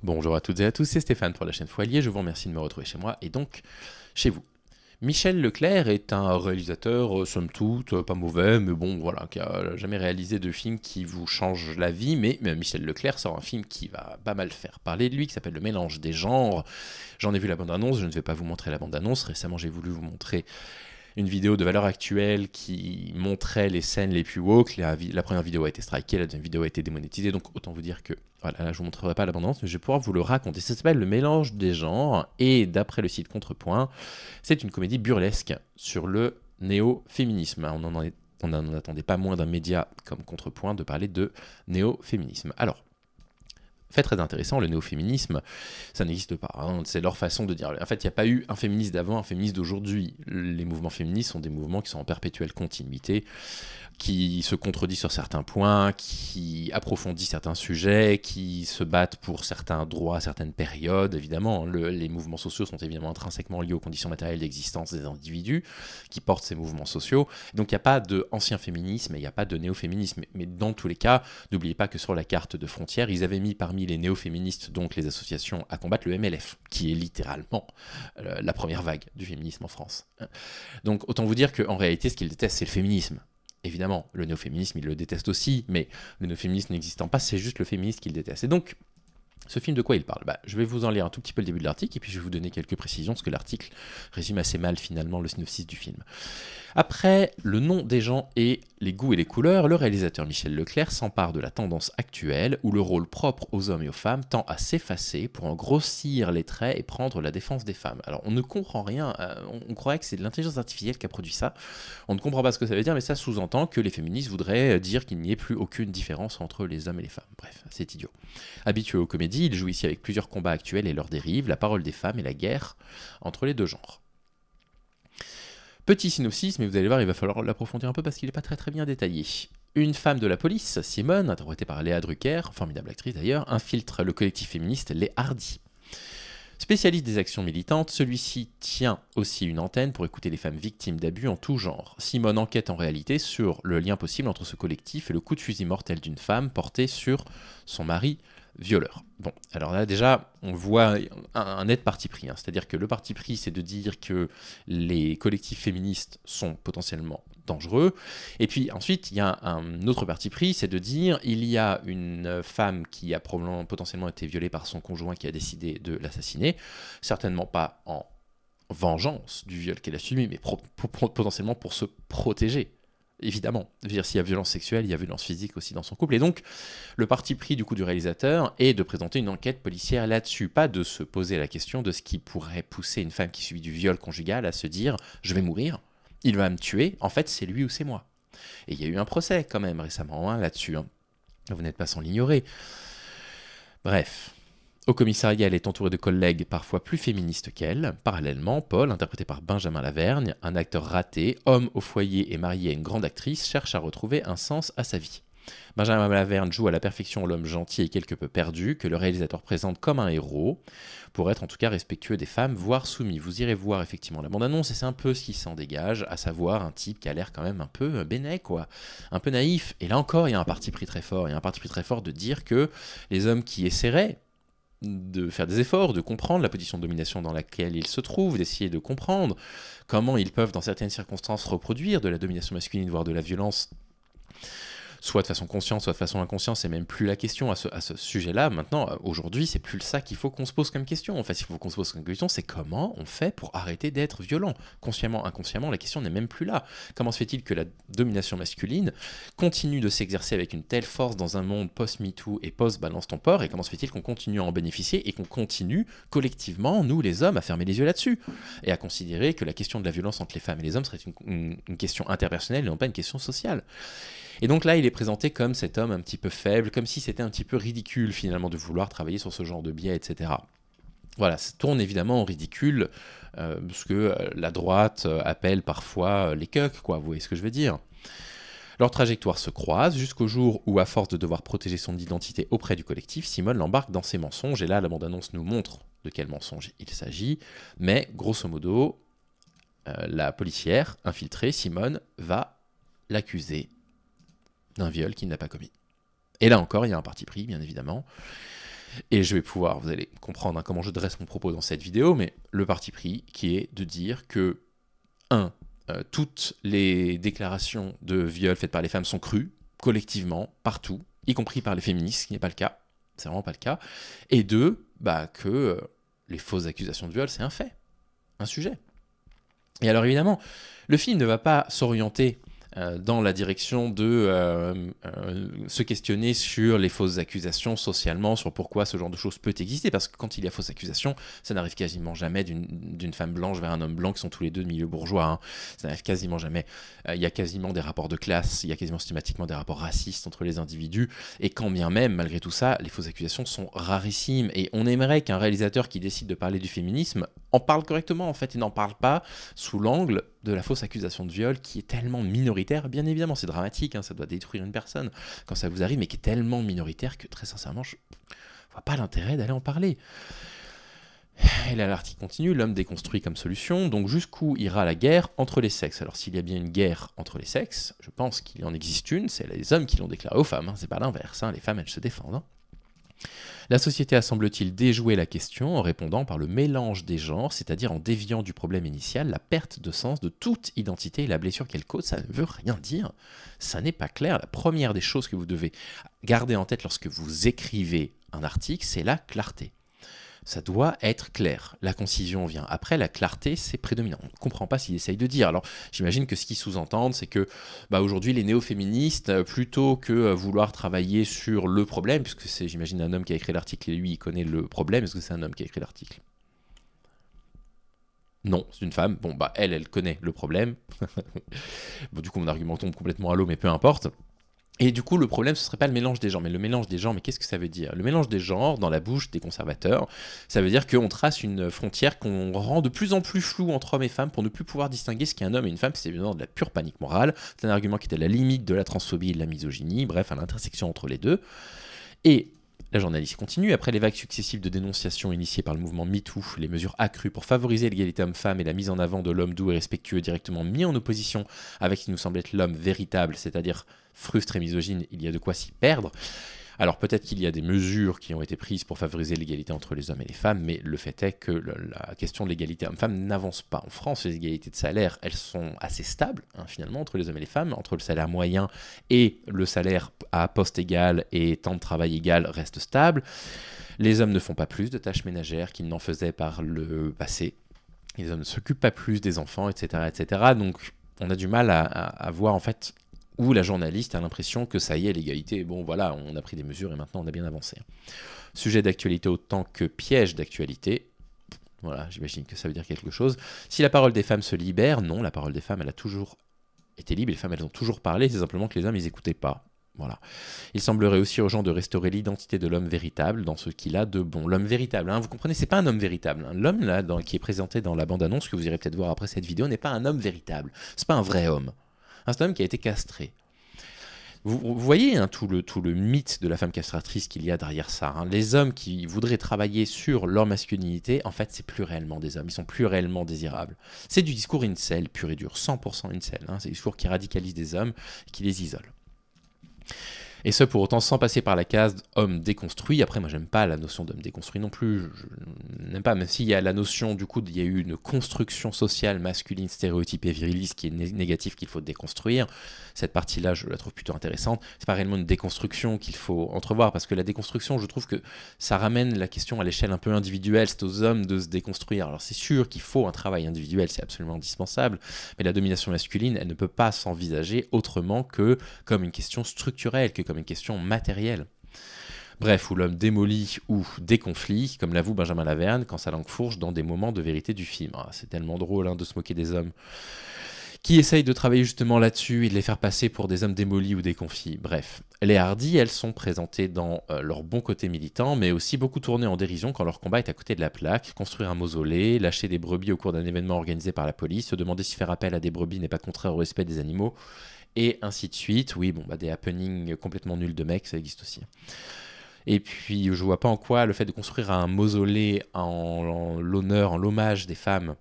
Bonjour à toutes et à tous, c'est Stéphane pour la chaîne Foilier, je vous remercie de me retrouver chez moi et donc chez vous. Michel Leclerc est un réalisateur, somme toute, pas mauvais, mais bon, voilà, qui a jamais réalisé de film qui vous change la vie, mais Michel Leclerc sort un film qui va pas mal faire parler de lui, qui s'appelle Le Mélange des genres. J'en ai vu la bande-annonce, je ne vais pas vous montrer la bande-annonce, récemment j'ai voulu vous montrer une vidéo de valeur actuelle qui montrait les scènes les plus woke. La première vidéo a été strikée, la deuxième vidéo a été démonétisée, donc autant vous dire que, voilà, là je vous montrerai pas l'abondance, mais je vais pouvoir vous le raconter. Ça s'appelle Le Mélange des genres, et d'après le site Contrepoint, c'est une comédie burlesque sur le néo-féminisme. On n'en attendait pas moins d'un média comme Contrepoint de parler de néo-féminisme. Alors, fait très intéressant, le néo-féminisme, ça n'existe pas. Hein. C'est leur façon de dire. En fait, il n'y a pas eu un féministe d'avant, un féministe d'aujourd'hui. Les mouvements féministes sont des mouvements qui sont en perpétuelle continuité, qui se contredisent sur certains points, qui approfondissent certains sujets, qui se battent pour certains droits à certaines périodes. Évidemment, les mouvements sociaux sont évidemment intrinsèquement liés aux conditions matérielles d'existence des individus qui portent ces mouvements sociaux. Donc il n'y a pas d'ancien féminisme et il n'y a pas de néo-féminisme. Mais dans tous les cas, n'oubliez pas que sur la carte de frontières, ils avaient mis parmi les néo-féministes, donc les associations à combattre, le MLF, qui est littéralement la première vague du féminisme en France. Donc autant vous dire qu'en réalité, ce qu'ils détestent, c'est le féminisme. Évidemment, le néo-féminisme, ils le détestent aussi, mais le néo-féminisme n'existant pas, c'est juste le féminisme qu'ils détestent. Et donc, ce film, de quoi il parle ? Je vais vous en lire un tout petit peu le début de l'article, et puis je vais vous donner quelques précisions, parce que l'article résume assez mal, finalement, le synopsis du film. Après le nom des gens et les goûts et les couleurs, le réalisateur Michel Leclerc s'empare de la tendance actuelle où le rôle propre aux hommes et aux femmes tend à s'effacer pour en grossir les traits et prendre la défense des femmes. Alors on ne comprend rien, on croirait que c'est de l'intelligence artificielle qui a produit ça, on ne comprend pas ce que ça veut dire, mais ça sous-entend que les féministes voudraient dire qu'il n'y ait plus aucune différence entre les hommes et les femmes. Bref, c'est idiot. Habitué aux comédies, il joue ici avec plusieurs combats actuels et leurs dérives, la parole des femmes et la guerre entre les deux genres. Petit synopsis, mais vous allez voir, il va falloir l'approfondir un peu parce qu'il n'est pas très bien détaillé. Une femme de la police, Simone, interprétée par Léa Drucker, formidable actrice d'ailleurs, infiltre le collectif féministe Les Hardis. Spécialiste des actions militantes, celui-ci tient aussi une antenne pour écouter les femmes victimes d'abus en tout genre. Simone enquête en réalité sur le lien possible entre ce collectif et le coup de fusil mortel d'une femme porté sur son mari violeur. Bon, alors là déjà, on voit un net parti pris, hein. C'est-à-dire que le parti pris, c'est de dire que les collectifs féministes sont potentiellement dangereux, et puis ensuite, il y a un autre parti pris, c'est de dire il y a une femme qui a potentiellement été violée par son conjoint qui a décidé de l'assassiner, certainement pas en vengeance du viol qu'elle a subi, mais potentiellement pour se protéger. Évidemment, s'il y a violence sexuelle, il y a violence physique aussi dans son couple. Et donc, le parti pris du coup du réalisateur est de présenter une enquête policière là-dessus, pas de se poser la question de ce qui pourrait pousser une femme qui subit du viol conjugal à se dire « je vais mourir, il va me tuer, en fait c'est lui ou c'est moi ». Et il y a eu un procès quand même récemment là-dessus, hein. Vous n'êtes pas sans l'ignorer. Bref. Au commissariat, elle est entourée de collègues parfois plus féministes qu'elle. Parallèlement, Paul, interprété par Benjamin Lavergne, un acteur raté, homme au foyer et marié à une grande actrice, cherche à retrouver un sens à sa vie. Benjamin Lavergne joue à la perfection l'homme gentil et quelque peu perdu, que le réalisateur présente comme un héros, pour être en tout cas respectueux des femmes, voire soumis. Vous irez voir effectivement la bande-annonce, et c'est un peu ce qui s'en dégage, à savoir un type qui a l'air quand même un peu bénet, quoi, un peu naïf. Et là encore, il y a un parti pris très fort, de dire que les hommes qui essaieraient de faire des efforts, de comprendre la position de domination dans laquelle ils se trouvent, d'essayer de comprendre comment ils peuvent dans certaines circonstances reproduire de la domination masculine, voire de la violence, soit de façon consciente, soit de façon inconsciente, c'est même plus la question à ce sujet-là. Maintenant, aujourd'hui, c'est plus ça qu'il faut qu'on se pose comme question. En fait, il faut qu'on se pose comme question, c'est comment on fait pour arrêter d'être violent. Consciemment, inconsciemment, la question n'est même plus là. Comment se fait-il que la domination masculine continue de s'exercer avec une telle force dans un monde post-MeToo et post-balance ton port, et comment se fait-il qu'on continue à en bénéficier et qu'on continue collectivement, nous les hommes, à fermer les yeux là-dessus et à considérer que la question de la violence entre les femmes et les hommes serait une question interpersonnelle et non pas une question sociale. Et donc là, il est présenté comme cet homme un petit peu faible, comme si c'était un petit peu ridicule finalement de vouloir travailler sur ce genre de biais, etc. Voilà, ça tourne évidemment en ridicule, parce que la droite appelle parfois les cucks, quoi, vous voyez ce que je veux dire. Leurs trajectoires se croisent jusqu'au jour où, à force de devoir protéger son identité auprès du collectif, Simone l'embarque dans ses mensonges, et là, la bande-annonce nous montre de quel mensonge il s'agit, mais grosso modo, la policière infiltrée, Simone, va l'accuser d'un viol qu'il n'a pas commis. Et là encore, il y a un parti pris, bien évidemment. Et je vais pouvoir, vous allez comprendre hein, comment je dresse mon propos dans cette vidéo, mais le parti pris qui est de dire que, toutes les déclarations de viol faites par les femmes sont crues, collectivement, partout, y compris par les féministes, ce qui n'est pas le cas, c'est vraiment pas le cas, et deux, que les fausses accusations de viol, c'est un fait, un sujet. Et alors évidemment, le film ne va pas s'orienter dans la direction de se questionner sur les fausses accusations socialement, sur pourquoi ce genre de choses peut exister, parce que quand il y a fausse accusation, ça n'arrive quasiment jamais d'une femme blanche vers un homme blanc qui sont tous les deux de milieu bourgeois, hein. Ça n'arrive quasiment jamais. Il y a quasiment des rapports de classe, il y a quasiment systématiquement des rapports racistes entre les individus, et quand bien même, malgré tout ça, les fausses accusations sont rarissimes, et on aimerait qu'un réalisateur qui décide de parler du féminisme en parle correctement, en fait, il n'en parle pas sous l'angle de la fausse accusation de viol qui est tellement minoritaire, bien évidemment c'est dramatique, hein, ça doit détruire une personne quand ça vous arrive, mais qui est tellement minoritaire que très sincèrement je vois pas l'intérêt d'aller en parler. Et là l'article continue, l'homme déconstruit comme solution, donc jusqu'où ira la guerre entre les sexes? Alors s'il y a bien une guerre entre les sexes, je pense qu'il en existe une, c'est les hommes qui l'ont déclaré aux femmes, hein, c'est pas l'inverse, hein, les femmes elles se défendent. Hein. La société a semble-t-il déjoué la question en répondant par le mélange des genres, c'est-à-dire en déviant du problème initial la perte de sens de toute identité et la blessure qu'elle cause. Ça ne veut rien dire, ça n'est pas clair. La première des choses que vous devez garder en tête lorsque vous écrivez un article, c'est la clarté. Ça doit être clair. La concision vient après, la clarté, c'est prédominant. On ne comprend pas s'ils essayent de dire. Alors, j'imagine que ce qu'ils sous-entendent, c'est que aujourd'hui, les néo-féministes, plutôt que vouloir travailler sur le problème, puisque c'est, j'imagine, un homme qui a écrit l'article et lui, il connaît le problème, est-ce que c'est un homme qui a écrit l'article? Non, c'est une femme. Bon, elle connaît le problème. Bon, du coup, mon argument tombe complètement à l'eau, mais peu importe. Et du coup, le problème, ce serait pas le mélange des genres. Mais le mélange des genres, mais qu'est-ce que ça veut dire? Le mélange des genres, dans la bouche des conservateurs, ça veut dire qu'on trace une frontière qu'on rend de plus en plus floue entre hommes et femmes pour ne plus pouvoir distinguer ce qu'est un homme et une femme. C'est évidemment de la pure panique morale. C'est un argument qui est à la limite de la transphobie et de la misogynie, bref, à l'intersection entre les deux. Et la journaliste continue. Après les vagues successives de dénonciations initiées par le mouvement MeToo, les mesures accrues pour favoriser l'égalité homme-femme et la mise en avant de l'homme doux et respectueux directement mis en opposition avec ce qui nous semble être l'homme véritable, c'est-à-dire frustre et misogyne, il y a de quoi s'y perdre. Alors peut-être qu'il y a des mesures qui ont été prises pour favoriser l'égalité entre les hommes et les femmes, mais le fait est que la question de l'égalité homme-femme n'avance pas. En France, les égalités de salaire, elles sont assez stables, hein, finalement, entre les hommes et les femmes, entre le salaire moyen et le salaire à poste égal et temps de travail égal reste stable. Les hommes ne font pas plus de tâches ménagères qu'ils n'en faisaient par le passé. Les hommes ne s'occupent pas plus des enfants, etc., etc. Donc on a du mal à voir en fait où la journaliste a l'impression que ça y est, l'égalité, bon voilà, on a pris des mesures et maintenant on a bien avancé. Sujet d'actualité autant que piège d'actualité, voilà, j'imagine que ça veut dire quelque chose. Si la parole des femmes se libère, non, la parole des femmes, elle a toujours été libre, les femmes, elles ont toujours parlé, c'est simplement que les hommes, ils n'écoutaient pas. Voilà. Il semblerait aussi aux gens de restaurer l'identité de l'homme véritable dans ce qu'il a de bon. L'homme véritable, hein, vous comprenez, c'est pas un homme véritable. Hein. L'homme là, qui est présenté dans la bande-annonce, que vous irez peut-être voir après cette vidéo, n'est pas un homme véritable. C'est pas un vrai homme. C'est un homme qui a été castré. Vous voyez hein, tout le mythe de la femme castratrice qu'il y a derrière ça. Hein. Les hommes qui voudraient travailler sur leur masculinité, en fait, c'est plus réellement des hommes. Ils sont plus réellement désirables. C'est du discours incel, pur et dur, 100% incel. Hein. C'est du discours qui radicalise des hommes et qui les isole. Et ce, pour autant, sans passer par la case homme déconstruit. Après, moi, j'aime pas la notion d'homme déconstruit non plus. Je n'aime pas, même s'il y a la notion, du coup, il y a eu une construction sociale masculine, stéréotypée, viriliste, qui est négative, qu'il faut déconstruire. Cette partie-là, je la trouve plutôt intéressante. C'est pas réellement une déconstruction qu'il faut entrevoir, parce que la déconstruction, je trouve que ça ramène la question à l'échelle un peu individuelle. C'est aux hommes de se déconstruire. Alors, c'est sûr qu'il faut un travail individuel, c'est absolument indispensable. Mais la domination masculine, elle ne peut pas s'envisager autrement que comme une question structurelle, que comme une question matérielle. Bref, où l'homme démolit ou déconflit, comme l'avoue Benjamin Laverne, quand sa langue fourche dans des moments de vérité du film. Ah, c'est tellement drôle hein, de se moquer des hommes qui essayent de travailler justement là-dessus et de les faire passer pour des hommes démolis ou déconfits. Bref, les Hardy, elles sont présentées dans leur bon côté militant, mais aussi beaucoup tournées en dérision quand leur combat est à côté de la plaque. Construire un mausolée, lâcher des brebis au cours d'un événement organisé par la police, se demander si faire appel à des brebis n'est pas contraire au respect des animaux, et ainsi de suite. Oui, bon, des happenings complètement nuls de mecs, ça existe aussi. Et puis, je vois pas en quoi le fait de construire un mausolée en l'honneur, en l'hommage des femmes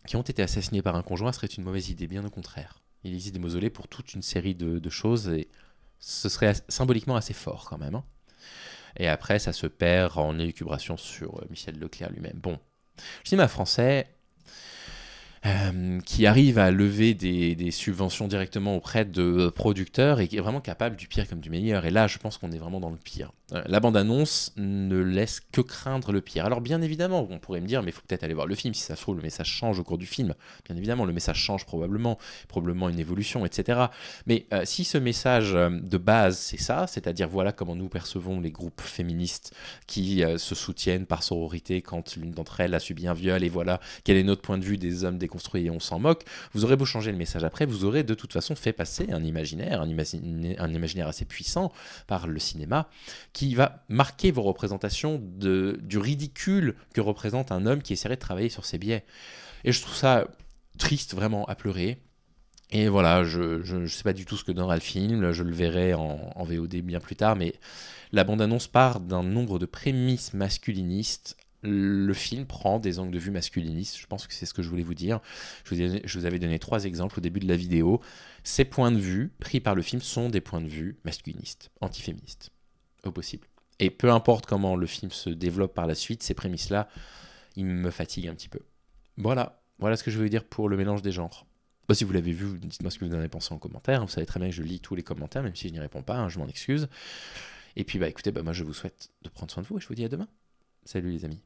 qui ont été assassinées par un conjoint serait une mauvaise idée, bien au contraire. Il existe des mausolées pour toute une série de choses et ce serait symboliquement assez fort quand même. Hein. Et après, ça se perd en élucubration sur Michel Leclerc lui-même. Bon, le cinéma français, qui arrive à lever des subventions directement auprès de producteurs et qui est vraiment capable du pire comme du meilleur. Et là, je pense qu'on est vraiment dans le pire. La bande-annonce ne laisse que craindre le pire. Alors bien évidemment, on pourrait me dire, mais il faut peut-être aller voir le film, si ça se trouve, le message change au cours du film. Bien évidemment, le message change probablement une évolution, etc. Mais si ce message de base, c'est ça, c'est-à-dire voilà comment nous percevons les groupes féministes qui se soutiennent par sororité quand l'une d'entre elles a subi un viol, et voilà quel est notre point de vue des hommes déconstruits et on s'en moque, vous aurez beau changer le message après, vous aurez de toute façon fait passer un imaginaire assez puissant par le cinéma, qui va marquer vos représentations du ridicule que représente un homme qui essaierait de travailler sur ses biais. Et je trouve ça triste, vraiment, à pleurer. Et voilà, je ne sais pas du tout ce que donnera le film, je le verrai en VOD bien plus tard, mais la bande-annonce part d'un nombre de prémices masculinistes. Le film prend des angles de vue masculinistes, je pense que c'est ce que je voulais vous dire. Je vous avais donné 3 exemples au début de la vidéo. Ces points de vue pris par le film sont des points de vue masculinistes, antiféministes, au possible. Et peu importe comment le film se développe par la suite, ces prémices-là, ils me fatiguent un petit peu. Voilà ce que je voulais dire pour le mélange des genres. Si vous l'avez vu, dites-moi ce que vous en avez pensé en commentaire. Vous savez très bien que je lis tous les commentaires, même si je n'y réponds pas, hein, je m'en excuse. Et puis écoutez, moi je vous souhaite de prendre soin de vous et je vous dis à demain. Salut les amis.